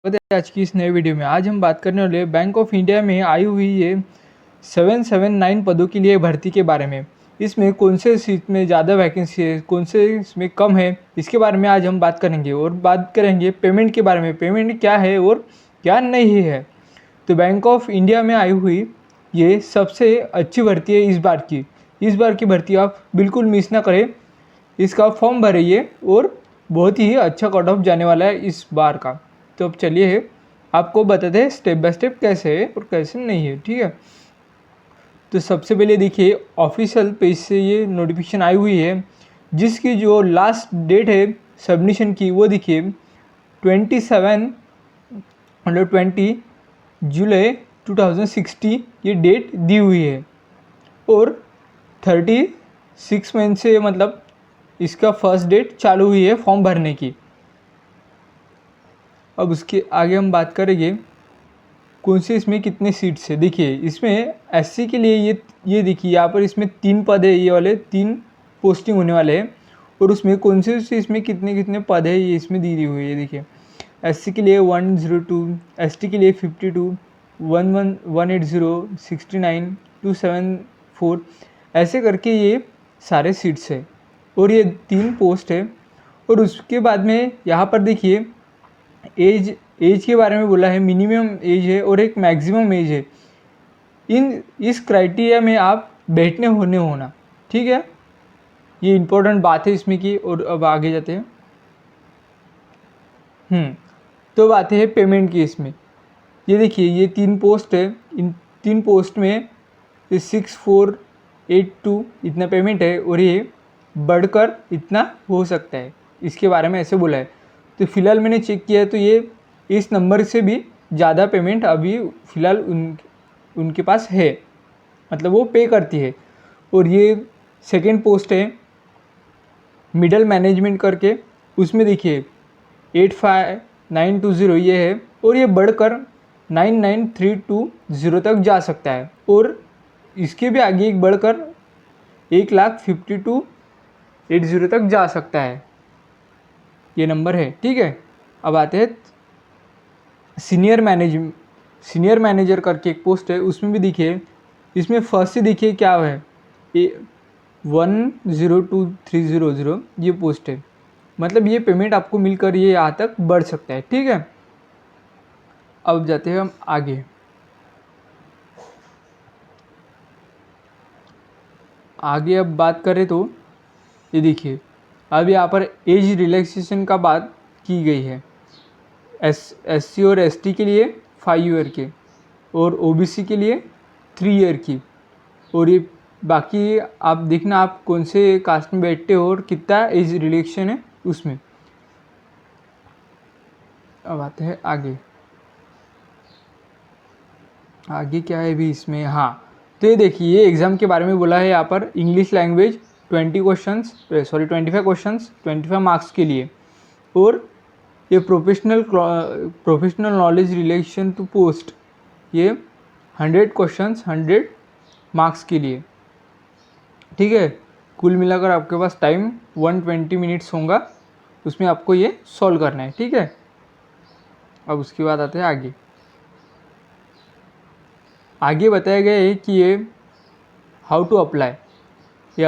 स्वागत है आज की इस नए वीडियो में। आज हम बात करने वाले बैंक ऑफ इंडिया में आई हुई ये 779 पदों के लिए भर्ती के बारे में। इसमें कौन से सीट में ज़्यादा वैकेंसी है, कौन से इसमें कम है, इसके बारे में आज हम बात करेंगे। और बात करेंगे पेमेंट के बारे में, पेमेंट क्या है और क्या नहीं है। तो बैंक ऑफ इंडिया में आई हुई ये सबसे अच्छी भर्ती है इस बार की भर्ती आप बिल्कुल मिस ना करें। इसका फॉर्म भरिए और बहुत ही अच्छा कट ऑफ जाने वाला है इस बार का। तो अब चलिए आपको बताते हैं स्टेप बाय स्टेप कैसे है और कैसे नहीं है, ठीक है। तो सबसे पहले देखिए ऑफिशियल पेज से ये नोटिफिकेशन आई हुई है, जिसकी जो लास्ट डेट है सबमिशन की वो देखिए 27/20 जुलाई 2060 ये डेट दी हुई है। और 36 मंथ से मतलब इसका फर्स्ट डेट चालू हुई है फॉर्म भरने की। अब उसके आगे हम बात करेंगे कौन से इसमें कितने सीट्स है। देखिए इसमें एससी के लिए ये देखिए यहाँ पर इसमें 3 पद है, ये वाले 3 पोस्टिंग होने वाले हैं। और उसमें कौन से इसमें कितने कितने पद है ये इसमें दी हुई है। देखिए एससी के लिए 102, एसटी के लिए 52, 180, 69, 274 ऐसे करके ये सारे सीट्स है और ये 3 पोस्ट है। और उसके बाद में यहाँ पर देखिए एज के बारे में बोला है, मिनिमम एज है और एक मैक्सिमम एज है। इस क्राइटेरिया में आप बैठने होना, ठीक है। ये इम्पोर्टेंट बात है इसमें की। और अब आगे जाते हैं। तो बात है पेमेंट की। इसमें ये देखिए ये 3 पोस्ट है, इन 3 पोस्ट में 6482 इतना पेमेंट है और ये बढ़कर इतना हो सकता है, इसके बारे में ऐसे बोला है। तो फिलहाल मैंने चेक किया तो ये इस नंबर से भी ज़्यादा पेमेंट अभी फ़िलहाल उनके पास है, मतलब वो पे करती है। और ये सेकेंड पोस्ट है मिडल मैनेजमेंट करके, उसमें देखिए 85920 ये है और ये बढ़कर 99320 तक जा सकता है। और इसके भी आगे एक बढ़कर 1,52,80 तक जा सकता है, ये नंबर है, ठीक है। अब आते हैं सीनियर मैनेजर करके एक पोस्ट है, उसमें भी देखिए इसमें फर्स्ट से देखिए क्या है 102,300 ये पोस्ट है। मतलब ये पेमेंट आपको मिलकर ये यहाँ तक बढ़ सकता है, ठीक है। अब जाते हैं हम आगे। अब बात करें तो ये देखिए अब यहाँ पर एज रिलैक्सेशन का बात की गई है। एससी और एसटी के लिए 5 ईयर के और ओबीसी के लिए 3 ईयर की। और ये बाकी आप देखना आप कौन से कास्ट में बैठते हो और कितना एज रिलैक्सेशन है उसमें। अब आते हैं आगे क्या है भी इसमें। तो ये देखिए ये एग्ज़ाम के बारे में बोला है यहाँ पर। इंग्लिश लैंग्वेज 25 क्वेश्चंस 25 मार्क्स के लिए। और ये professional knowledge relation to post ये 100 क्वेश्चंस 100 मार्क्स के लिए, ठीक है। कुल मिलाकर आपके पास टाइम 120 मिनट्स होगा, उसमें आपको ये सॉल्व करना है, ठीक है। अब उसके बाद आते हैं आगे बताया गया है कि ये हाउ टू अप्लाई। ये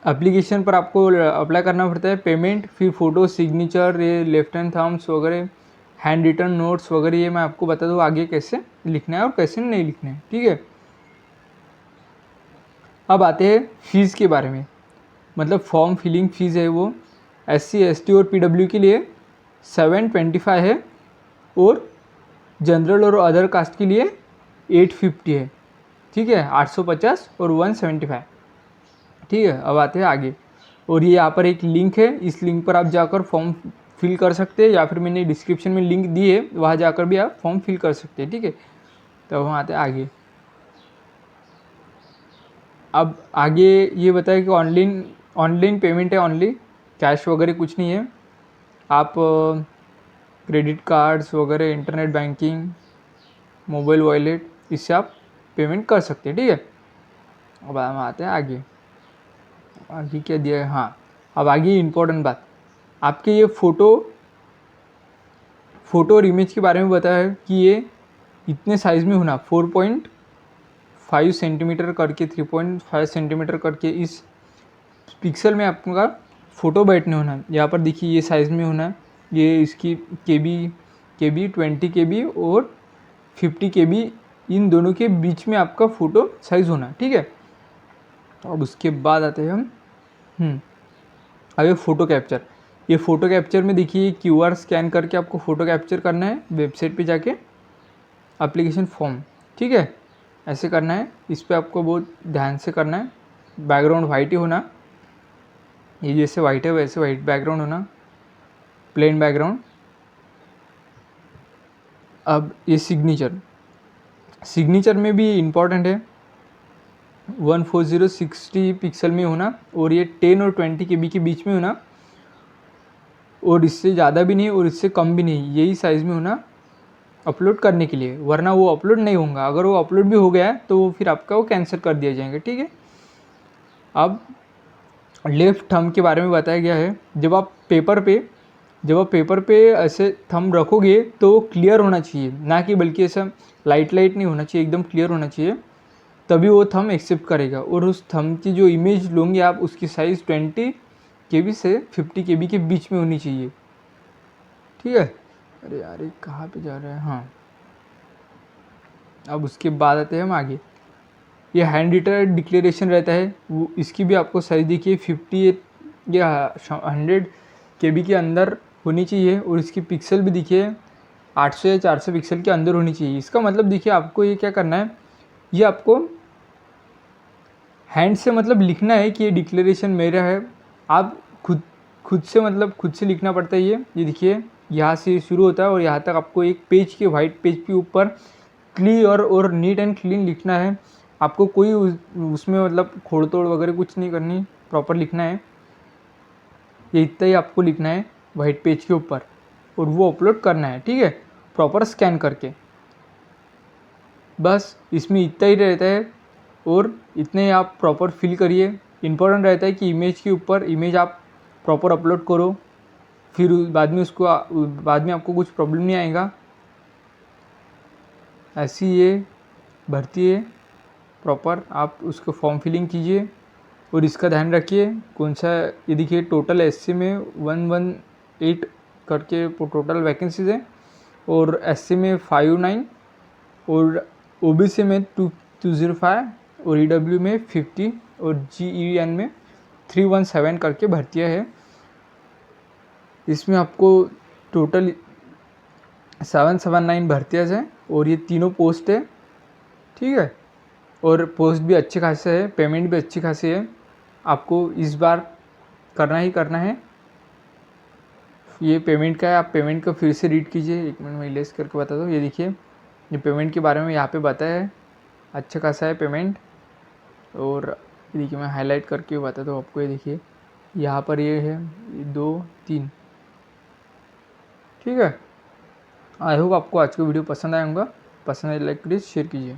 एप्लीकेशन पर आपको अप्लाई करना पड़ता है। पेमेंट, फिर फ़ोटो, सिग्नेचर, ये लेफ्ट हैंड थम्स वगैरह, हैंड रिटन नोट्स वगैरह, ये मैं आपको बता दूँ आगे कैसे लिखना है और कैसे नहीं लिखना है, ठीक है। अब आते हैं फ़ीस के बारे में। मतलब फॉर्म फिलिंग फ़ीस है वो SC ST और PW के लिए 725 है और जनरल और अदर कास्ट के लिए 850 है, ठीक है। 850 और 175, ठीक है। अब आते हैं आगे। और ये यहाँ पर एक लिंक है, इस लिंक पर आप जाकर फॉर्म फिल कर सकते हैं, या फिर मैंने डिस्क्रिप्शन में लिंक दी है वहाँ जाकर भी आप फॉर्म फिल कर सकते हैं, ठीक है। तो हम आते हैं आगे। अब आगे ये बताया कि ऑनलाइन पेमेंट है, ऑनली कैश वगैरह कुछ नहीं है। आप क्रेडिट कार्ड्स वगैरह, इंटरनेट बैंकिंग, मोबाइल वॉलेट, इससे आप पेमेंट कर सकते हैं, ठीक है। अब हम आते हैं आगे क्या दिया है। अब आगे इम्पोर्टेंट बात, आपके ये फ़ोटो फ़ोटो और इमेज के बारे में बताया है कि ये इतने साइज़ में होना, 4.5 सेंटीमीटर करके 3.5 सेंटीमीटर करके इस पिक्सल में आपका फ़ोटो बैठने होना है। यहाँ पर देखिए ये साइज़ में होना है, ये इसकी केबी 20 केबी और 50 केबी, इन दोनों के बीच में आपका फ़ोटो साइज़ होना है, ठीक है। अब उसके बाद आते हैं हम अब ये फ़ोटो कैप्चर। ये फ़ोटो कैप्चर में देखिए QR स्कैन करके आपको फ़ोटो कैप्चर करना है वेबसाइट पे जाके, एप्लीकेशन फॉर्म, ठीक है, ऐसे करना है। इस पर आपको बहुत ध्यान से करना है। बैकग्राउंड वाइट ही होना, ये जैसे वाइट है वैसे वाइट बैकग्राउंड होना, प्लेन बैकग्राउंड। अब ये सिग्नेचर में भी इम्पॉर्टेंट है, 14060 पिक्सल में होना और ये 10 और 20 केबी के बीच में होना, और इससे ज़्यादा भी नहीं और इससे कम भी नहीं, यही साइज़ में होना अपलोड करने के लिए, वरना वो अपलोड नहीं होगा। अगर वो अपलोड भी हो गया है तो फिर आपका वो कैंसिल कर दिया जाएगा, ठीक है। अब लेफ्ट थंब के बारे में बताया गया है। जब आप पेपर पे ऐसे थंब रखोगे तो क्लियर होना चाहिए, ना कि बल्कि ऐसा लाइट नहीं होना चाहिए, एकदम क्लियर होना चाहिए, तभी वो थंब एक्सेप्ट करेगा। और उस थंब की जो इमेज लोगे आप, उसकी साइज़ 20 केबी से 50 केबी के बीच में होनी चाहिए, ठीक है। अरे यार ये कहाँ पे जा रहा है, हाँ। अब उसके बाद आते हैं हम आगे। ये हैंड रिटन डिक्लेरेशन रहता है, वो इसकी भी आपको साइज़ देखिए 50 या 100 केबी के अंदर होनी चाहिए, और इसकी पिक्सल भी देखिए 800 या 400 पिक्सल के अंदर होनी चाहिए। इसका मतलब देखिए आपको ये क्या करना है, ये आपको हैंड से मतलब लिखना है कि ये डिक्लेरेशन मेरा है। आप खुद से लिखना पड़ता है। ये देखिए यहाँ से शुरू होता है और यहाँ तक आपको एक पेज के वाइट पेज के ऊपर क्लियर और नीट एंड क्लीन लिखना है। आपको कोई उसमें मतलब खोड़ तोड़ वगैरह कुछ नहीं करनी, प्रॉपर लिखना है। ये इतना ही आपको लिखना है वाइट पेज के ऊपर और वो अपलोड करना है, ठीक है, प्रॉपर स्कैन करके। बस इसमें इतना ही रहता है और इतने आप प्रॉपर फिल करिए। इम्पोर्टेंट रहता है कि इमेज के ऊपर इमेज आप प्रॉपर अपलोड करो, फिर बाद में आपको कुछ प्रॉब्लम नहीं आएगा। ऐसी ये भर्ती है, प्रॉपर आप उसको फॉर्म फिलिंग कीजिए और इसका ध्यान रखिए कौन सा। ये देखिए टोटल SC में 118 करके टोटल वैकेंसीज है, और SC में 59, और OBC में 205, और EW में 50, और GEN में 317 करके भर्तियाँ है। इसमें आपको टोटल 779 भर्तियाँ हैं और ये तीनों पोस्ट है, ठीक है। और पोस्ट भी अच्छे खासे है, पेमेंट भी अच्छी खासी है। आपको इस बार करना ही करना है। ये पेमेंट का है, आप पेमेंट को फिर से रीड कीजिए, 1 मिनट में इलेज करके बता दो। ये देखिए ये पेमेंट के बारे में यहाँ पे बताया है, अच्छा खासा है पेमेंट। और ये देखिए मैं हाईलाइट करके बता दूँ आपको, ये देखिए यहाँ पर ये है 2 3, ठीक है। आई होप आपको आज का वीडियो पसंद आया होगा। पसंद आए लाइक कीजिए, शेयर कीजिए।